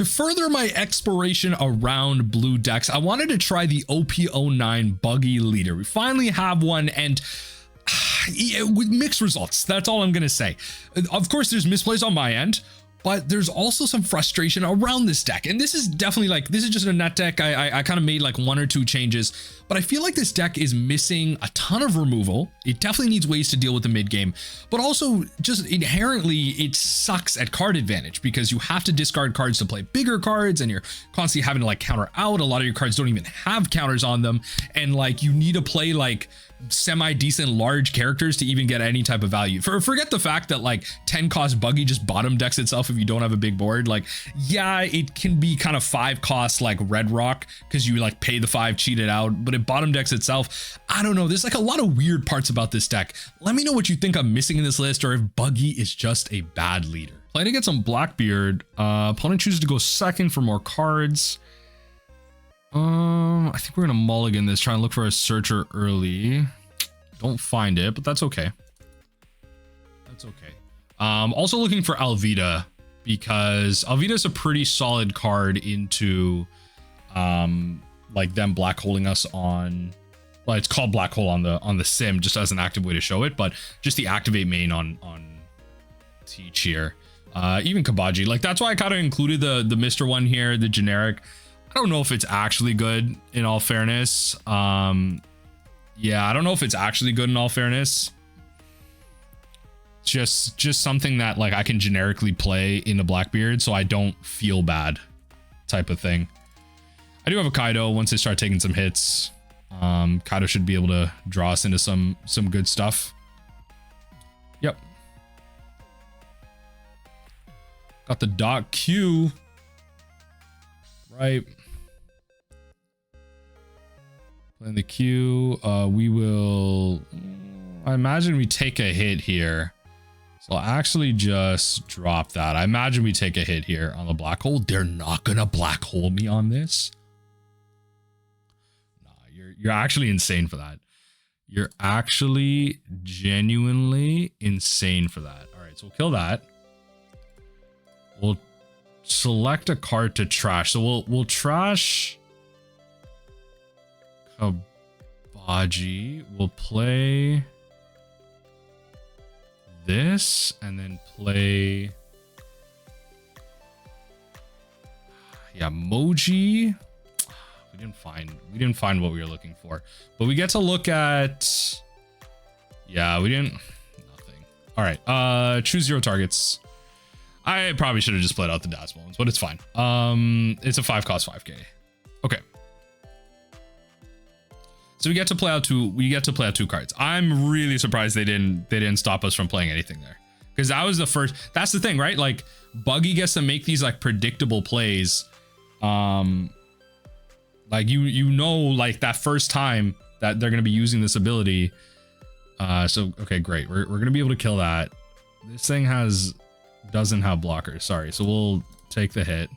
To further my exploration around blue decks, I wanted to try the OP09 Buggy leader. We finally have one, and with mixed results. That's all I'm going to say. Of course, there's misplays on my end, but there's also some frustration around this deck. And this is definitely like, this is just a net deck. I kind of made like 1 or 2 changes, but I feel like this deck is missing a ton of removal. It definitely needs ways to deal with the mid game, but also just inherently it sucks at card advantage because you have to discard cards to play bigger cards, and you're constantly having to like counter out. A lot of your cards don't even have counters on them. And like, you need to play like semi-decent large characters to even get any type of value. Forget the fact that like 10 cost Buggy just bottom decks itself if you don't have a big board. Like, yeah, it can be kind of 5 cost like Red Rock because you like pay the 5, cheat it out, but it bottom decks itself. I don't know, there's like a lot of weird parts about this deck. Let me know what you think I'm missing in this list, or if Buggy is just a bad leader. Playing against some Blackbeard, opponent chooses to go second for more cards. I think we're gonna mulligan this, try and look for a searcher early. Don't find it, but that's okay. That's okay. Also looking for Alvida, because Alvida is a pretty solid card into like them black holing us on, well, it's called black hole on the sim just as an active way to show it, but just the activate main on Teach here. Even Kabaji, like that's why I kind of included the Mr. one here, the generic. I don't know if it's actually good, in all fairness. Yeah, I don't know if it's actually good in all fairness. Just something that like I can generically play in the Blackbeard so I don't feel bad type of thing. I do have a Kaido once they start taking some hits. Kaido should be able to draw us into some good stuff. Yep. Got the dot Q. Right. Playing the Q, we will, I imagine we take a hit here. So I'll actually just drop that. I imagine we take a hit here on the black hole. They're not gonna black hole me on this. Nah, you're actually insane for that. You're actually genuinely insane for that. All right, so we'll kill that. We'll select a card to trash. So we'll trash Kabaji. We'll play this and then play, yeah, Moji. We didn't find what we were looking for, but we get to look at, yeah, we didn't, nothing. All right, choose 0 targets. I probably should have just played out the Das Bones, but it's fine. It's a 5 cost 5k. Okay. So we get to play out 2 cards. I'm really surprised they didn't stop us from playing anything there. Because that was the first, that's the thing, right? Like Buggy gets to make these like predictable plays. Like you know, like that first time that they're gonna be using this ability. So okay, great. We're gonna be able to kill that. This thing doesn't have blockers, sorry. So we'll take the hit.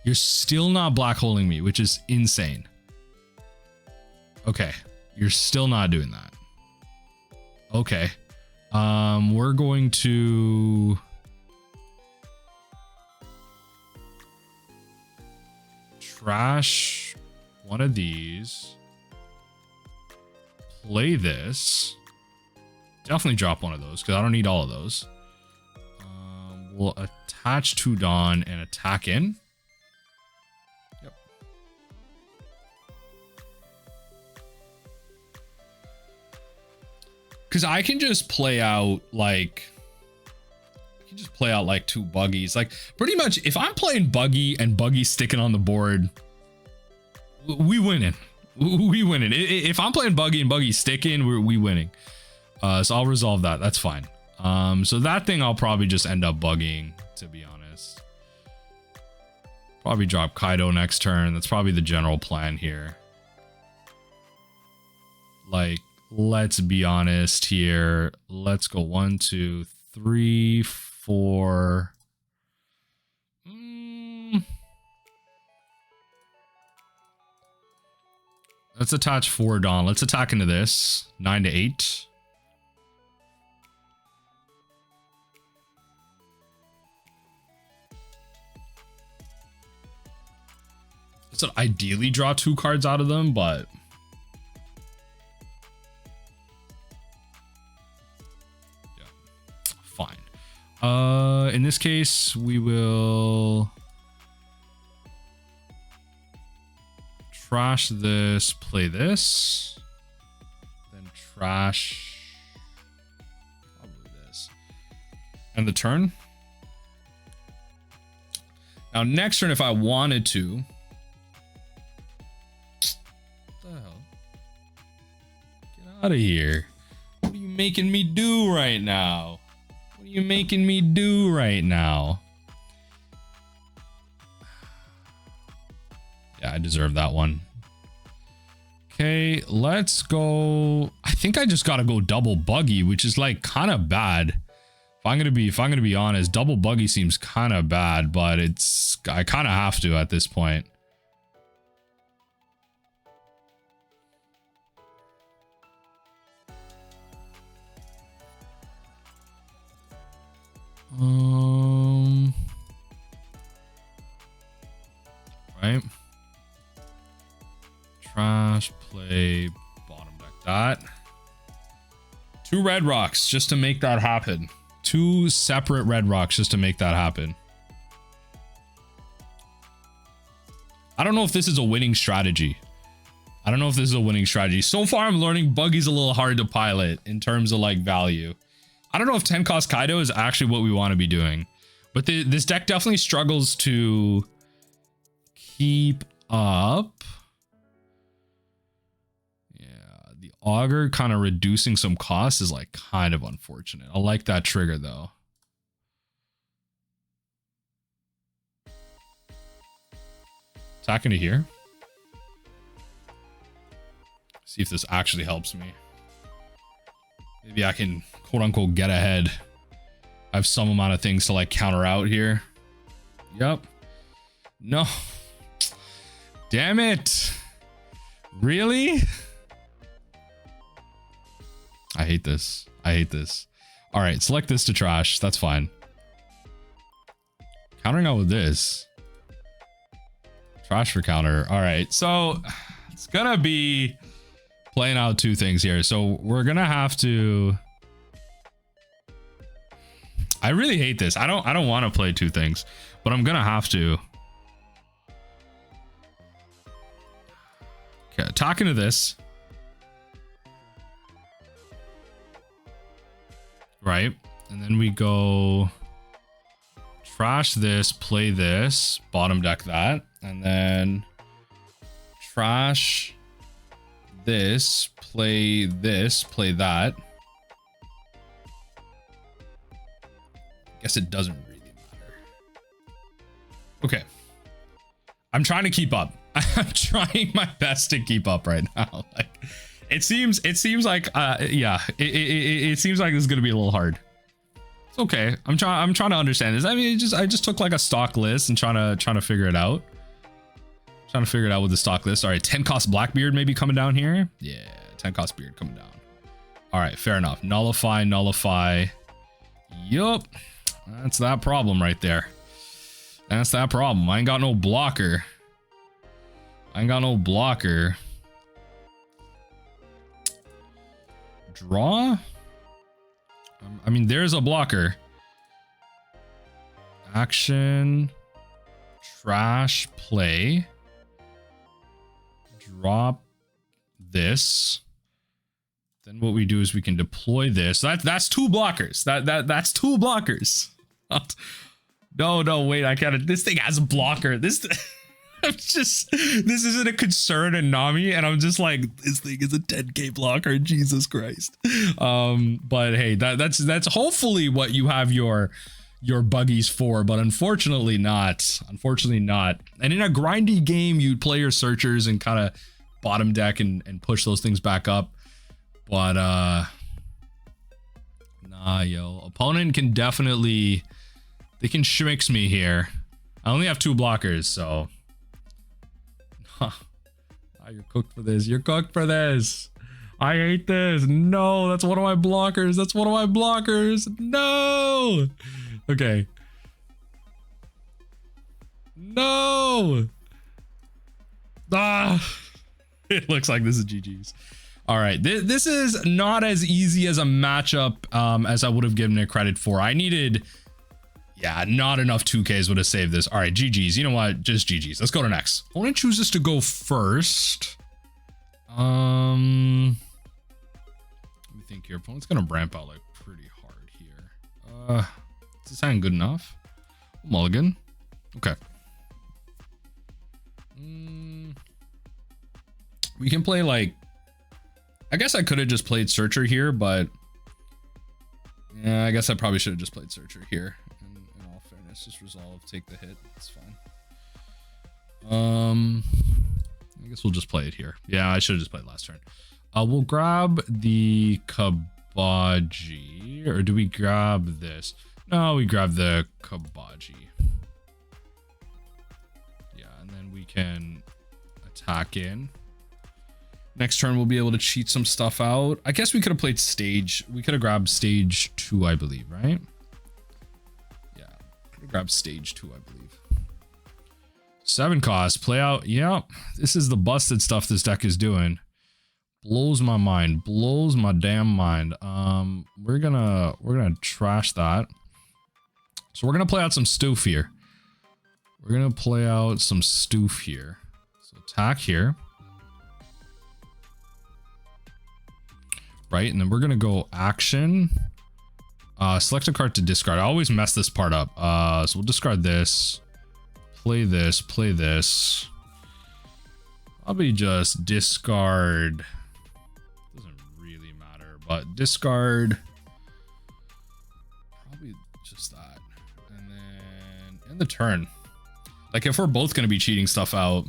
You're still not black holing me, which is insane. Okay, you're still not doing that. Okay, we're going to trash one of these, play this, definitely drop one of those because I don't need all of those. We'll attach to Dawn and attack in. Yep. Because I can just play out like, 2 Buggies. Like pretty much if I'm playing Buggy and Buggy sticking on the board, we winning. We winning. If I'm playing Buggy and Buggy sticking, we winning. So I'll resolve that. That's fine. So that thing I'll probably just end up bugging, to be honest. Probably drop Kaido next turn. That's probably the general plan here. Like, let's be honest here. Let's go 1, 2, 3, 4. Let's attach 4 Dawn. Let's attack into this. 9 to 8. So ideally draw 2 cards out of them, but yeah, fine. In this case, we will trash this, play this, then trash probably this, and the turn. Now next turn, if I wanted to, what the hell? Get out of here. What are you making me do right now? What are you making me do right now? Yeah, I deserve that one. Okay, let's go. I think I just gotta go double Buggy, which is like kind of bad. If I'm gonna be honest, double Buggy seems kind of bad, but I kind of have to at this point. Right. Trash, play, bottom deck that. 2 red rocks just to make that happen. 2 separate red rocks just to make that happen. I don't know if this is a winning strategy. So far, I'm learning Buggy's a little hard to pilot in terms of like value. I don't know if 10 cost Kaido is actually what we want to be doing, but this deck definitely struggles to keep up. The auger kind of reducing some costs is like kind of unfortunate. I like that trigger though. Attacking to here. See if this actually helps me. Maybe I can quote unquote get ahead. I have some amount of things to like counter out here. Yep. No. Damn it. Really? I hate this. All right, select this to trash. That's fine. Countering out with this. Trash for counter. All right, so it's gonna be playing out 2 things here. So we're gonna have to. I really hate this. I don't want to play 2 things, but I'm gonna have to. Okay, talking to this. Right, and then we go trash this, play this, bottom deck that, and then trash this, play that. Guess it doesn't really matter. Okay, I'm trying to keep up. I'm trying my best to keep up right now. Like, it seems like yeah, it seems like this is gonna be a little hard. It's okay. I'm trying to understand this. I mean, I just took like a stock list and trying to figure it out. Trying to figure it out with the stock list. All right, 10 cost Blackbeard maybe coming down here. Yeah, 10 cost Beard coming down. All right, fair enough. Nullify. Yup, that's that problem right there. That's that problem. I ain't got no blocker. Draw? I mean, there's a blocker. Action. Trash. Play. Drop this. Then what we do is we can deploy this. That's 2 blockers. That's 2 blockers. No, wait, I can't. This thing has a blocker. This isn't a concern in Nami, and I'm just like, this thing is a 10k blocker, Jesus Christ. But hey, that's hopefully what you have your buggies for, but unfortunately not. And in a grindy game, you'd play your searchers and kind of bottom deck and push those things back up. But nah, yo, opponent can definitely, they can schmix me here. I only have 2 blockers, so you're cooked for this. You're cooked for this. I hate this. No, that's one of my blockers. No. Okay. No. Ah, it looks like this is GG's. All right, this is not as easy as a matchup as I would have given it credit for. I needed, yeah, not enough 2Ks would have saved this. All right, GG's. You know what? Just GG's. Let's go to next. Opponent chooses to go first. Let me think here. Opponent's gonna ramp out like pretty hard here. Is this hand good enough? Mulligan. Okay. We can play like, I guess I could have just played Searcher here, but yeah, I guess I probably should have just played Searcher here. In all fairness, just resolve, take the hit. It's fine. I guess we'll just play it here. Yeah, I should have just played last turn. We'll grab the Kabaji, or do we grab this? No, we grab the Kabaji. Yeah, and then we can attack in. Next turn, we'll be able to cheat some stuff out. I guess we could have played stage. We could have grabbed stage 2, I believe, right? Yeah, could have grabbed stage 2, I believe. 7 cost, play out. Yep, this is the busted stuff this deck is doing. Blows my mind, blows my damn mind. We're gonna trash that. So we're gonna play out some stoof here. We're gonna play out some stoof here. So attack here. Right, and then we're gonna go action. Select a card to discard. I always mess this part up. So we'll discard this. Play this, play this. Probably just discard. Doesn't really matter, but discard. Probably just that. And then end the turn. Like if we're both gonna be cheating stuff out,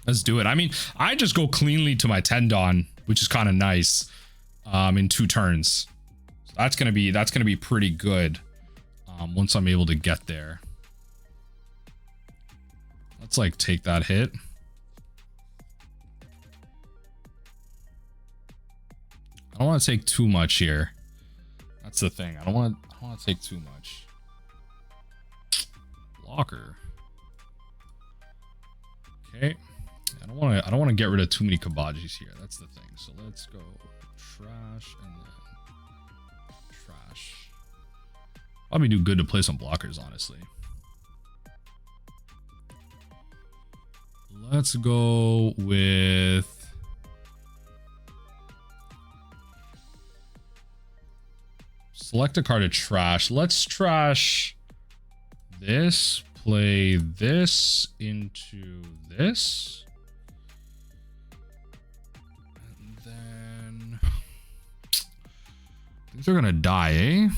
let's do it. I mean, I just go cleanly to my Tendon, which is kind of nice, in 2 turns. So that's gonna be pretty good once I'm able to get there. Let's like take that hit. I don't want to take too much here. That's the thing. I don't want to take too much. Blocker. Okay. I don't want to get rid of too many Kabajis here. That's the thing. So let's go trash and then trash. Probably do good to play some blockers, honestly. Let's go with select a card to trash. Let's trash this, play this into this. And then things are gonna die, eh?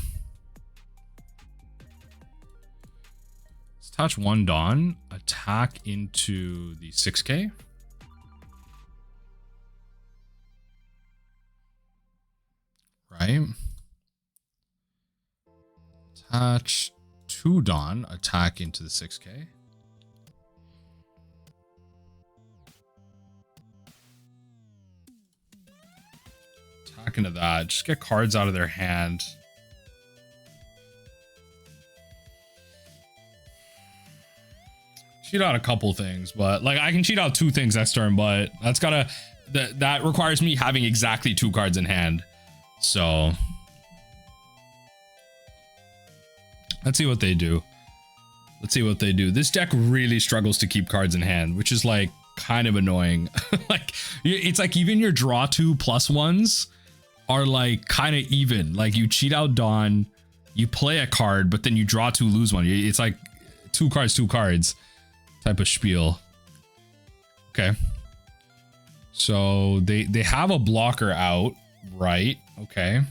Let's touch 1 Dawn, attack into the 6K. Right. Attach 2 Dawn, attack into the 6K. Attack into that. Just get cards out of their hand. Cheat out a couple things, but like I can cheat out 2 things next turn, but that's gotta that requires me having exactly 2 cards in hand. So let's see what they do. Let's see what they do. This deck really struggles to keep cards in hand, which is like kind of annoying. Like it's like even your draw 2 +1s are like kind of even. Like you cheat out Dawn, you play a card, but then you draw 2, lose 1. It's like 2 cards type of spiel. Okay. So they have a blocker out, right? Okay.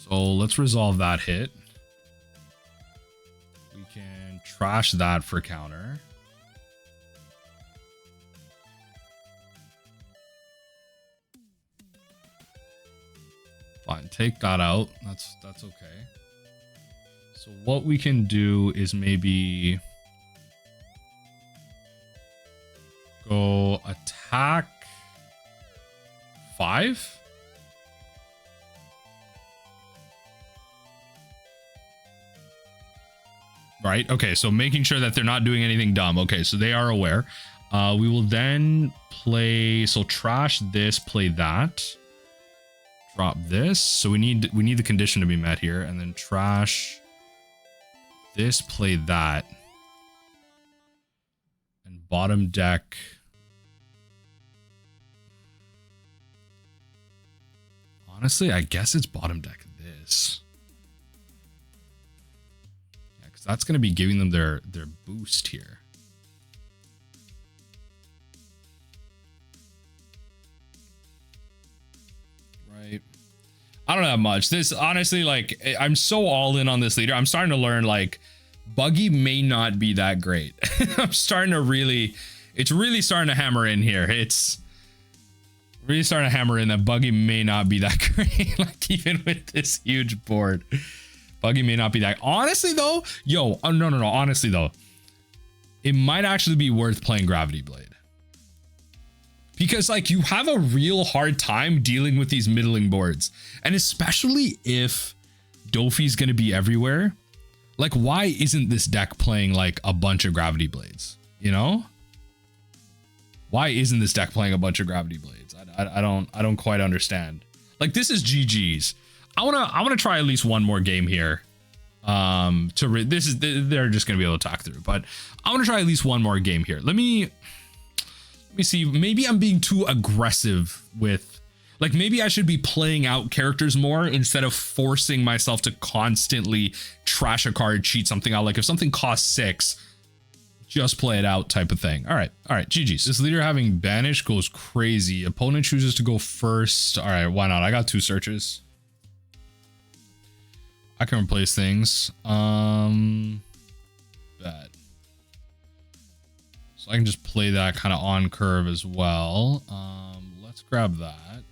So let's resolve that hit. We can trash that for counter. Fine, take that out. That's okay. So what we can do is maybe go attack 5. right? Okay, so making sure that they're not doing anything dumb. Okay, so they are aware. We will then play, so trash this, play that. Drop this. So we need the condition to be met here, and then trash this, play that. And bottom deck. Honestly, I guess it's bottom deck this. Yeah, because that's going to be giving them their boost here. Right. I don't have much. This, honestly, like, I'm so all in on this leader. I'm starting to learn, like, Buggy may not be that great. I'm starting to really, it's really starting to hammer in here. It's really starting to hammer in that Buggy may not be that great. Like, even with this huge board, Buggy may not be that. Honestly, though, yo, no. Honestly, though, it might actually be worth playing Gravity Blade. Because, like, you have a real hard time dealing with these middling boards. And especially if Dofi's going to be everywhere. Like, why isn't this deck playing, like, a bunch of Gravity Blades? You know? Why isn't this deck playing a bunch of Gravity Blades? I don't quite understand. Like, this is GG's. I wanna try at least one more game here. They're just gonna be able to talk through, but I want to try at least one more game here. Let me see. Maybe I'm being too aggressive with, like, maybe I should be playing out characters more instead of forcing myself to constantly trash a card, cheat something out. Like, if something costs 6, just play it out type of thing. All right, GG's. This leader having banish goes crazy. Opponent chooses to go first. All right, why not? I got 2 searches. I can replace things. Bet. So I can just play that kind of on curve as well. Let's grab that.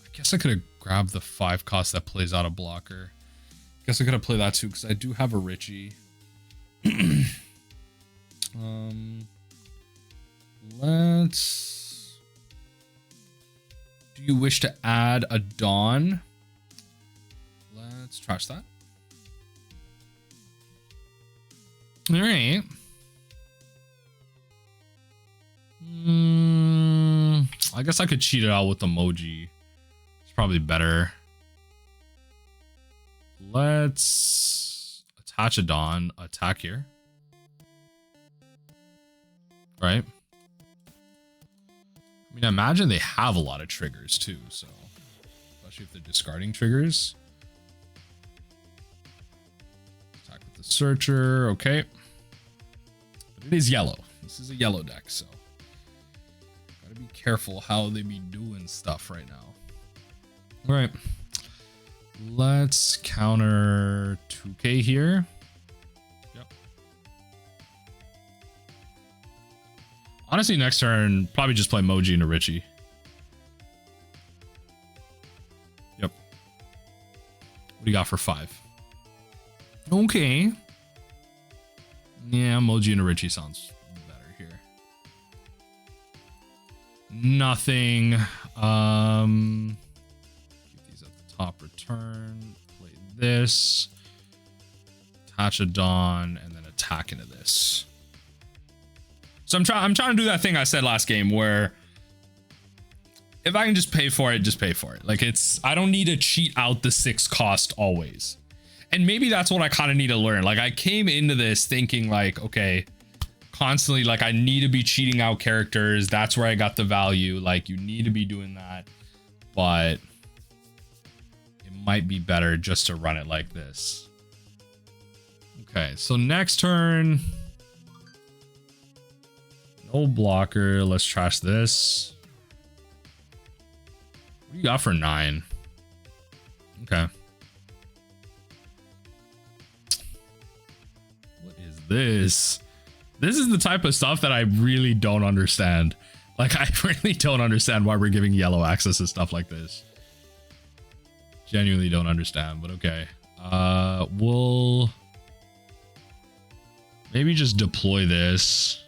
I guess I could have grabbed the 5 cost that plays out a blocker. I guess I could have played that too, because I do have a Richie. Let's, do you wish to add a Dawn? Let's trash that. All right. I guess I could cheat it out with emoji. It's probably better. Let's attach a Dawn, attack here. Right? I mean, I imagine they have a lot of triggers too, so especially if they're discarding triggers. Attack with the searcher, okay. But it is yellow. This is a yellow deck, so gotta be careful how they be doing stuff right now. All right. Let's counter 2K here. Honestly, next turn, probably just play Moji and a Richie. Yep. What do you got for 5? Okay. Yeah, Moji and a Richie sounds better here. Nothing. Keep these at the top, return. Play this. Attach a Dawn, and then attack into this. So I'm trying to do that thing I said last game where if I can just pay for it, just pay for it. Like, I don't need to cheat out the 6 cost always. And maybe that's what I kind of need to learn. Like, I came into this thinking like, okay, constantly, like, I need to be cheating out characters. That's where I got the value. Like, you need to be doing that. But it might be better just to run it like this. Okay, so next turn, no blocker. Let's trash this. What do you got for 9? Okay. What is this? This is the type of stuff that I really don't understand. Like, I really don't understand why we're giving yellow access to stuff like this. Genuinely don't understand, but okay. We'll maybe just deploy this.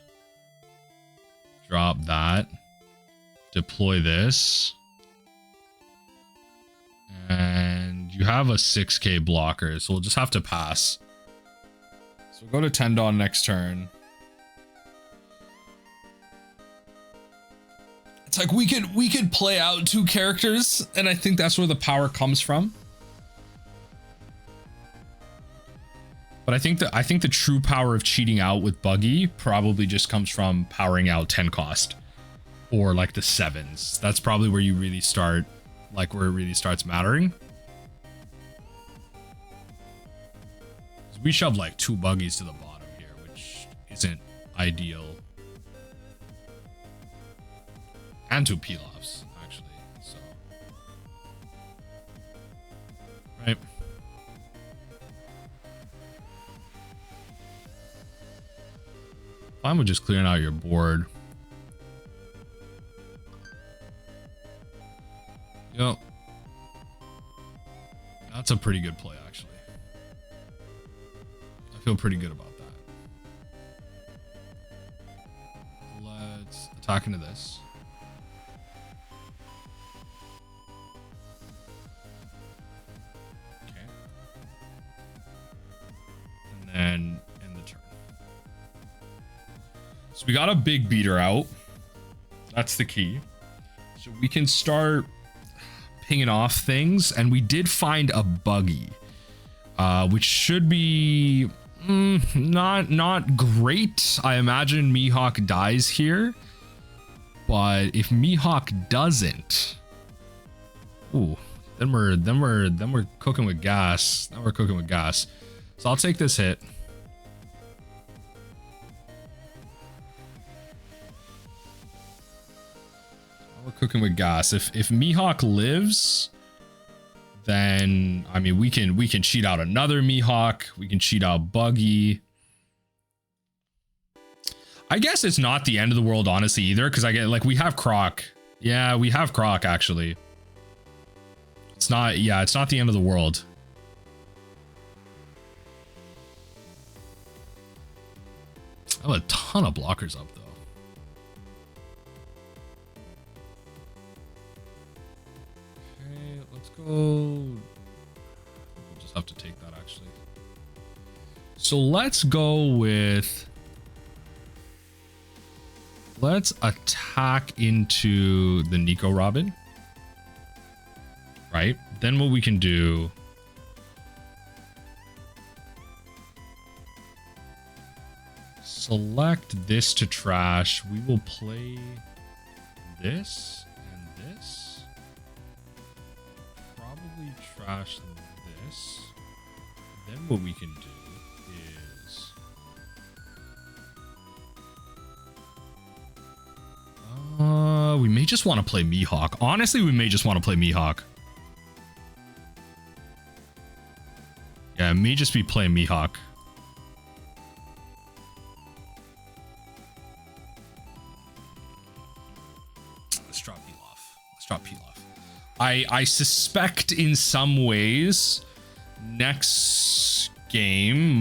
Drop that. Deploy this. And you have a 6K blocker, so we'll just have to pass. So go to Tendon next turn. It's like we could play out 2 characters, and I think that's where the power comes from. But I think the true power of cheating out with Buggy probably just comes from powering out 10 cost or like the 7s. That's probably where you really start, like where it really starts mattering. We shove like 2 Buggies to the bottom here, which isn't ideal. And 2 Pilafs, actually. So, right. Fine with just clearing out your board. Yep. That's a pretty good play, actually. I feel pretty good about that. Let's attack into this. Okay. And then end the turn. So we got a big beater out. That's the key. So we can start pinging off things, and we did find a Buggy, which should be not great. I imagine Mihawk dies here, but if Mihawk doesn't, ooh, then we're cooking with gas. Now we're cooking with gas. So I'll take this hit. We're cooking with gas. If Mihawk lives, then I mean we can cheat out another Mihawk. We can cheat out Buggy. I guess it's not the end of the world, honestly, either, because I get like we have Croc. Yeah, we have Croc actually. It's not. Yeah, it's not the end of the world. I have a ton of blockers up though. We'll just have to take that actually. So let's go with, let's attack into the Nico Robin, right? Then what we can do, select this to trash. We will play this and this. Trash this. Then what we can do is we may just want to play Mihawk. Honestly, we may just want to play Mihawk. Yeah, it may just be playing Mihawk. Let's drop Pilaf. Let's drop Pilaf. I suspect in some ways next turn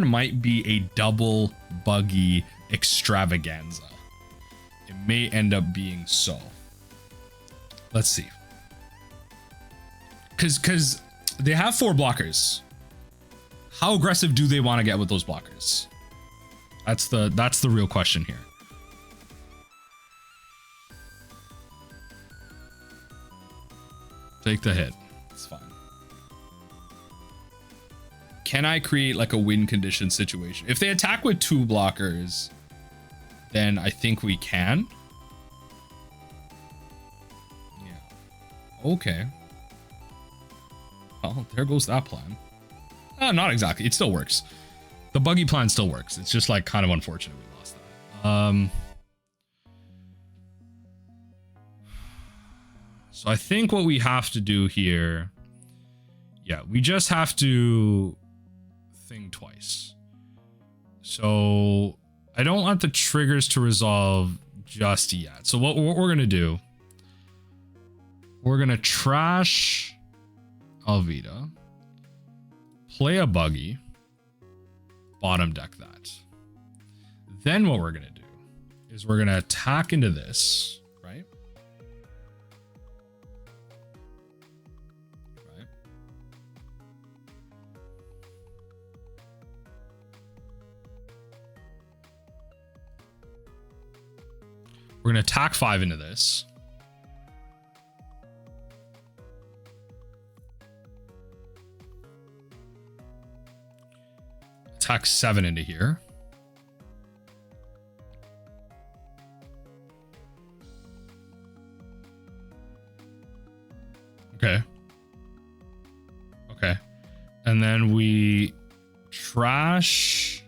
might be a double Buggy extravaganza. It may end up being so. Let's see. Cause they have 4 blockers. How aggressive do they want to get with those blockers? That's the real question here. Take the hit. It's fine. Can I create like a win condition situation? If they attack with 2 blockers, then I think we can. Yeah. Okay. Well, there goes that plan. Not exactly. It still works. The Buggy plan still works. It's just like kind of unfortunate we lost that. So I think what we have to do here, yeah, we just have to think twice. So I don't want the triggers to resolve just yet. So what we're going to do, we're going to trash Alvida, play a Buggy, bottom deck that. Then what we're going to do is we're going to attack into this. We're gonna attack 5 into this. Attack 7 into here. Okay. Okay. And then we trash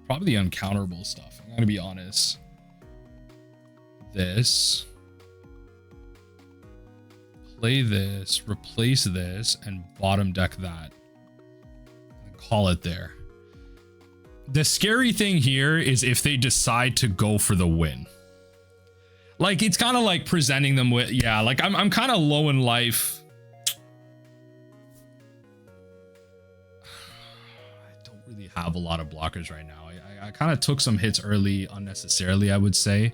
probably the uncounterable stuff. I'm gonna be honest. This. Play this, replace this, and bottom deck that. And call it there. The scary thing here is if they decide to go for the win. Like, it's kind of like presenting them with, yeah, like I'm kind of low in life. I don't really have a lot of blockers right now. I kind of took some hits early unnecessarily, I would say.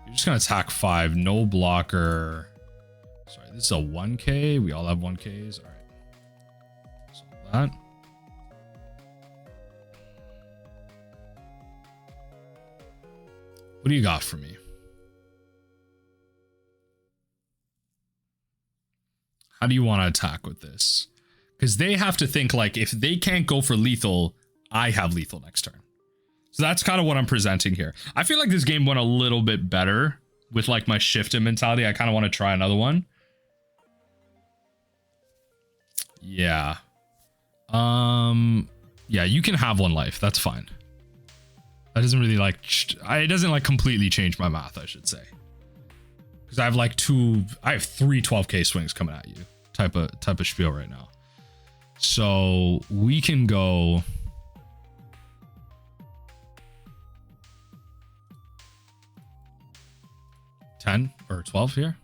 You're just going to attack 5, no blocker. Sorry, this is a 1K. We all have 1Ks. All right. So that. What do you got for me? How do you want to attack with this? Because they have to think like, if they can't go for lethal, I have lethal next turn. So that's kind of what I'm presenting here. I feel like this game went a little bit better with like my shifted mentality. I kind of want to try another one. Yeah. Yeah, you can have 1 life. That's fine. That doesn't really like, it doesn't like completely change my math, I should say. Because I have like 3 12K swings coming at you type of spiel right now. So we can go 10 or 12 here.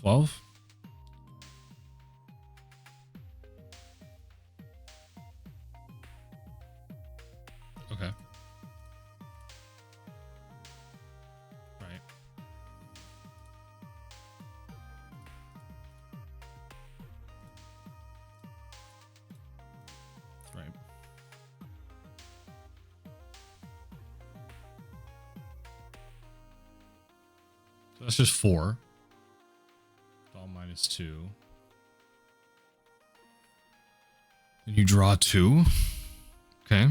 12. Okay. Right. Right. So that's just 4. All -2. And you draw 2. Okay.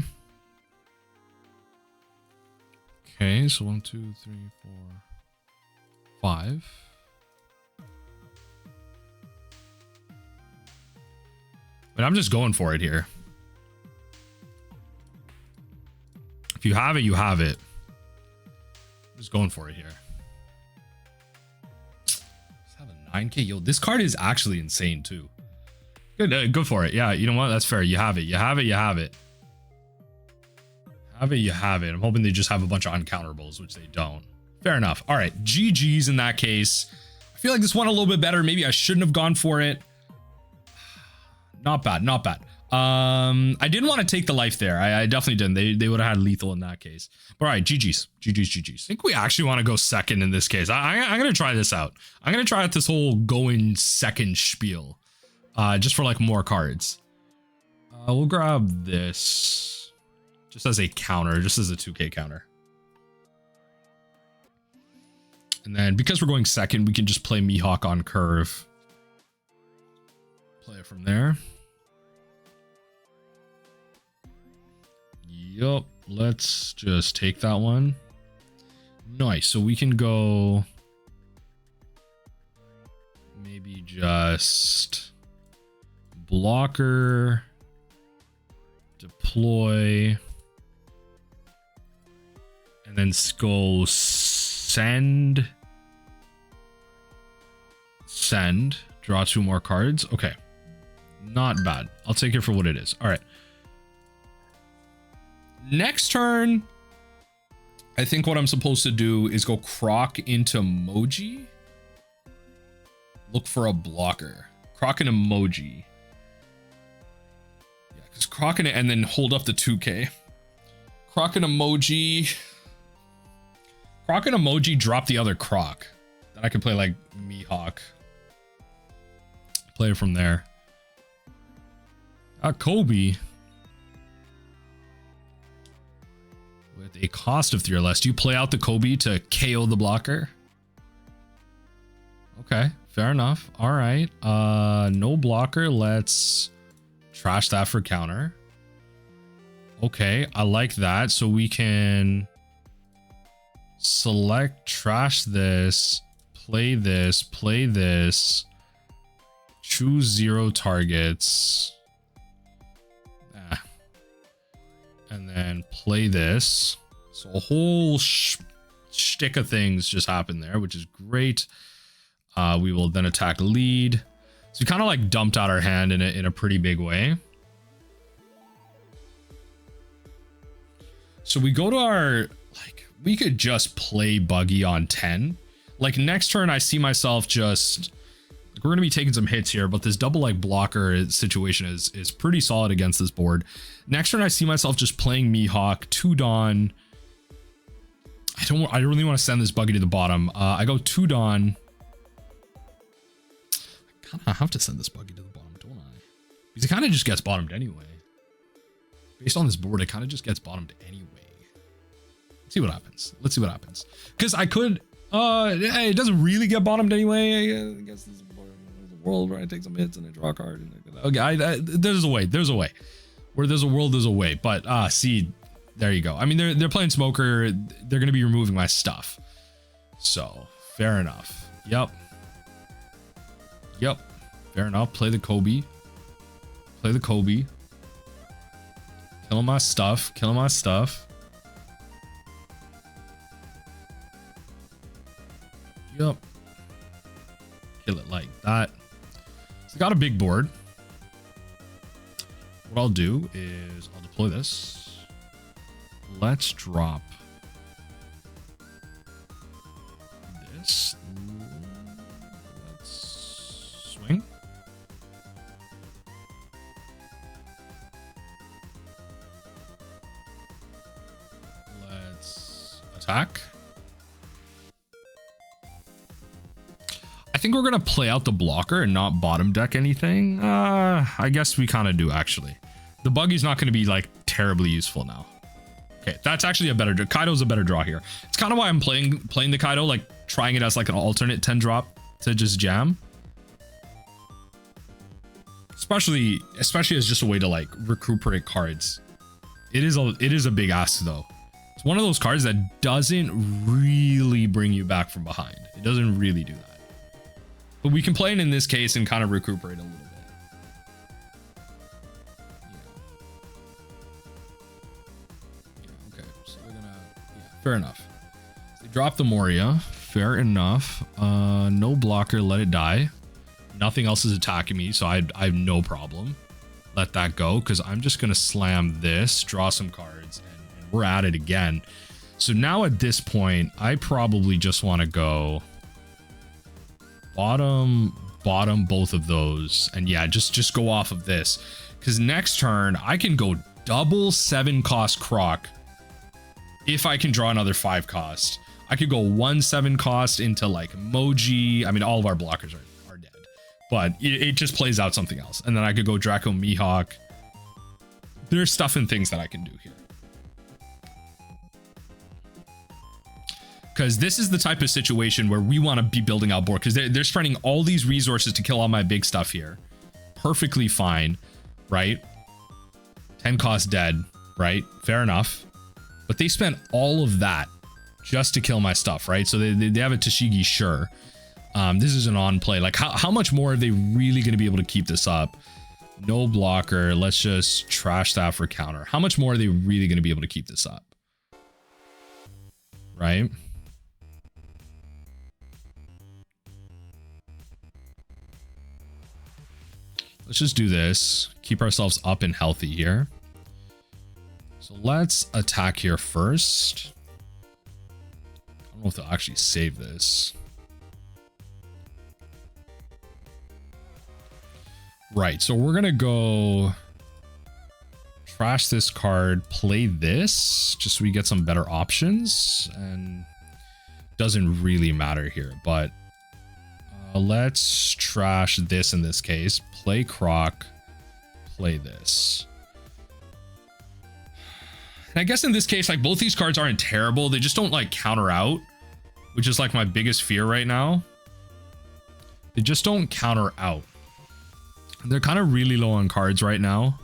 Okay, so 1, 2, 3, 4, 5. But I'm just going for it here. If you have it, you have it. I'm just going for it here. Let's have a 9K. Yo, this card is actually insane too. Good, go for it. Yeah, you know what? That's fair. You have it. You have it. You have it. Have it. You have it. I'm hoping they just have a bunch of uncounterable, which they don't. Fair enough. All right, GG's in that case. I feel like this one a little bit better. Maybe I shouldn't have gone for it. Not bad. Not bad. I didn't want to take the life there. I definitely didn't. They would have had lethal in that case. But all right, GG's. I think we actually want to go second in this case. I'm going to try this out. I'm going to try out this whole going second spiel. Just for like more cards. We'll grab this just as a counter, just as a 2K counter. And then because we're going second, we can just play Mihawk on curve. Play it from there. Yup, let's just take that one. Nice. So we can go maybe just blocker, deploy, and then go send, draw 2 more cards. Okay, not bad. I'll take it for what it is. All right. Next turn, I think what I'm supposed to do is go Croc into Emoji. Look for a blocker. Croc and Emoji. Yeah, because Croc and and then hold up the 2K. Croc and Emoji. Croc and Emoji drop the other Croc. Then I can play like Mihawk. Play it from there. Kobe. With a cost of 3 or less. Do you play out the Kobe to KO the blocker? Okay, fair enough. All right. No blocker. Let's trash that for counter. Okay, I like that. So we can select trash this, play this, choose 0 targets. And then play this. So a whole shtick of things just happened there, which is great. We will then attack lead. So we kind of like dumped out our hand in a pretty big way. So we go to our, like, we could just play Buggy on 10. Like next turn, I see myself just, we're going to be taking some hits here, but this double like blocker situation is pretty solid against this board. Next turn, I see myself just playing Mihawk, 2 Dawn. I really want to send this Buggy to the bottom. I go 2 Dawn. I kind of have to send this Buggy to the bottom, don't I? Because it kind of just gets bottomed anyway. Based on this board, it kind of just gets bottomed anyway. Let's see what happens. Let's see what happens. Because I could, hey, it doesn't really get bottomed anyway. I guess this is a world where I take some hits and I draw a card. Okay, there's a way. There's a way. Where there's a world, there's a way. But see, there you go. I mean, they're playing Smoker. They're going to be removing my stuff. So fair enough. Yep. Fair enough. Play the Kobe. Play the Kobe. Killing my stuff. Killing my stuff. Yep. Kill it like that. So got a big board. What I'll do is I'll deploy this. Let's drop this. Let's swing. Let's attack. I think we're going to play out the blocker and not bottom deck anything. I guess we kind of do, actually. The Buggy's not going to be like terribly useful now. Okay, that's actually a better draw. Kaido's a better draw here. It's kind of why I'm playing the Kaido, like trying it as like an alternate 10 drop to just jam. Especially as just a way to like recuperate cards. It is a big ask though. It's one of those cards that doesn't really bring you back from behind. It doesn't really do that. But we can play it in this case and kind of recuperate a little bit. Yeah, okay, so we're gonna, fair enough. So they drop the Moria, fair enough. No blocker, let it die. Nothing else is attacking me, so I have no problem. Let that go, because I'm just gonna slam this, draw some cards, and we're at it again. So now at this point, I probably just want to go bottom both of those, and yeah, just go off of this, because next turn I can go double 7 cost Croc if I can draw another 5 cost. I could go 1 7 cost into like Moji. I mean, all of our blockers are dead, but it just plays out something else, and then I could go Draco Mihawk. There's stuff and things that I can do here. Because this is the type of situation where we want to be building out board, because they're spending all these resources to kill all my big stuff here. Perfectly fine, right? 10 cost dead, right? Fair enough. But they spent all of that just to kill my stuff, right? So they have a Tashigi, sure. This is an on play. Like how much more are they really going to be able to keep this up? No blocker. Let's just trash that for counter. How much more are they really going to be able to keep this up? Right? Let's just do this. Keep ourselves up and healthy here. So let's attack here first. I don't know if they'll actually save this. Right, so we're gonna go trash this card, play this, just so we get some better options, and doesn't really matter here, but let's trash this in this case. Play Croc, play this. And I guess in this case, like both these cards aren't terrible. They just don't like counter out, which is like my biggest fear right now. They just don't counter out. They're kind of really low on cards right now.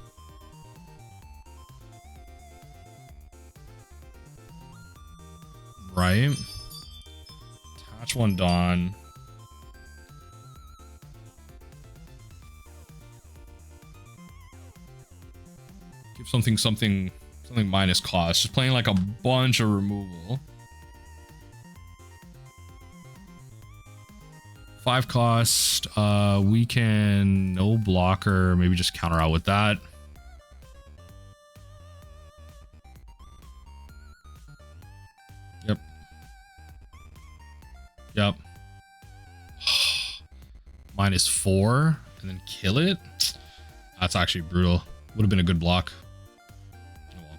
Right. Attach one Dawn. Give something minus cost. Just playing like a bunch of removal. 5 cost. We can no blocker. Maybe just counter out with that. Yep. Yep. -4 and then kill it. That's actually brutal. Would have been a good block. Oh well.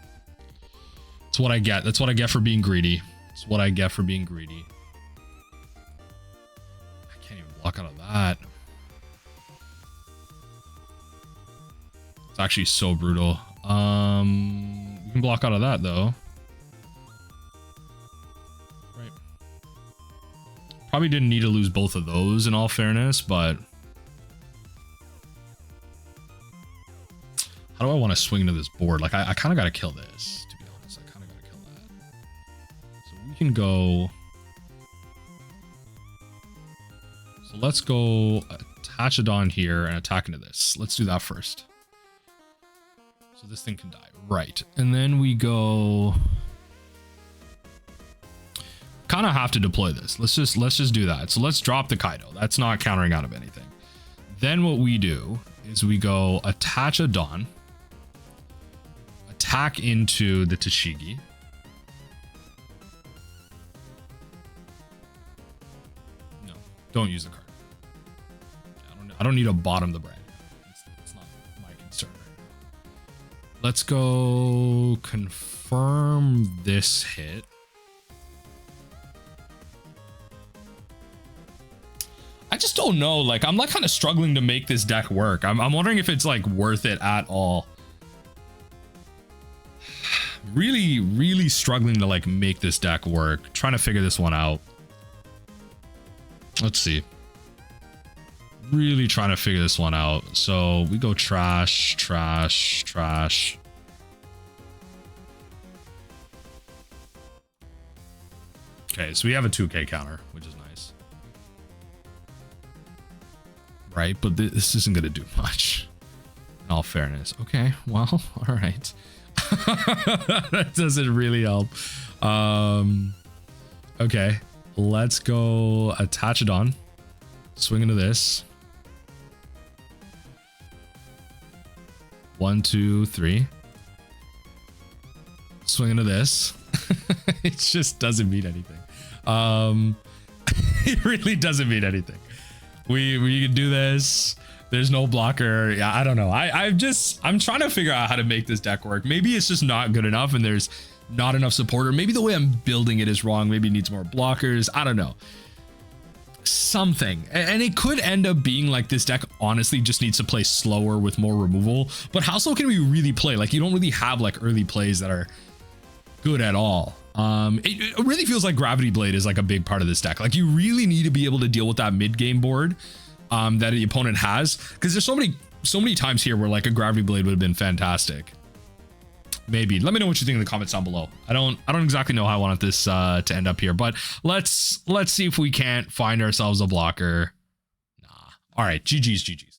That's what I get. That's what I get for being greedy. That's what I get for being greedy. I can't even block out of that. It's actually so brutal. We can block out of that though. Right. Probably didn't need to lose both of those in all fairness, but how do I want to swing into this board? Like I kind of got to kill this, to be honest. I kind of got to kill that. So we can go. So let's go attach a Dawn here and attack into this. Let's do that first. So this thing can die. Right. And then we go. Kind of have to deploy this. Let's just do that. So let's drop the Kaido. That's not countering out of anything. Then what we do is we go attach a Dawn. Attack into the Tashigi. No, don't use the card. I don't need to bottom the brand. It's not my concern right now. Let's go confirm this hit. I just don't know. Like I'm like kind of struggling to make this deck work. I'm wondering if it's like worth it at all. Really struggling to like make this deck work. Trying to figure this one out. Let's see. Really trying to figure this one out. So we go trash. Okay, so we have a 2K counter, which is nice. Right, but this isn't going to do much. In all fairness. Okay, well, all right. That doesn't really help. Okay, let's go attach it on. Swing into this. 1, 2, 3. Swing into this. It just doesn't mean anything. It really doesn't mean anything. We can do this. There's no blocker. Yeah, I don't know. I'm trying to figure out how to make this deck work. Maybe it's just not good enough and there's not enough support, or maybe the way I'm building it is wrong. Maybe it needs more blockers. I don't know. Something. And it could end up being like this deck honestly just needs to play slower with more removal. But how slow can we really play? Like you don't really have like early plays that are good at all. It really feels like Gravity Blade is like a big part of this deck. Like you really need to be able to deal with that mid game board that the opponent has, because there's so many times here where like a Gravity Blade would have been fantastic. Maybe. Let me know what you think in the comments down below. I don't exactly know how I want this to end up here, but let's see if we can't find ourselves a blocker. Nah. All right, GG's.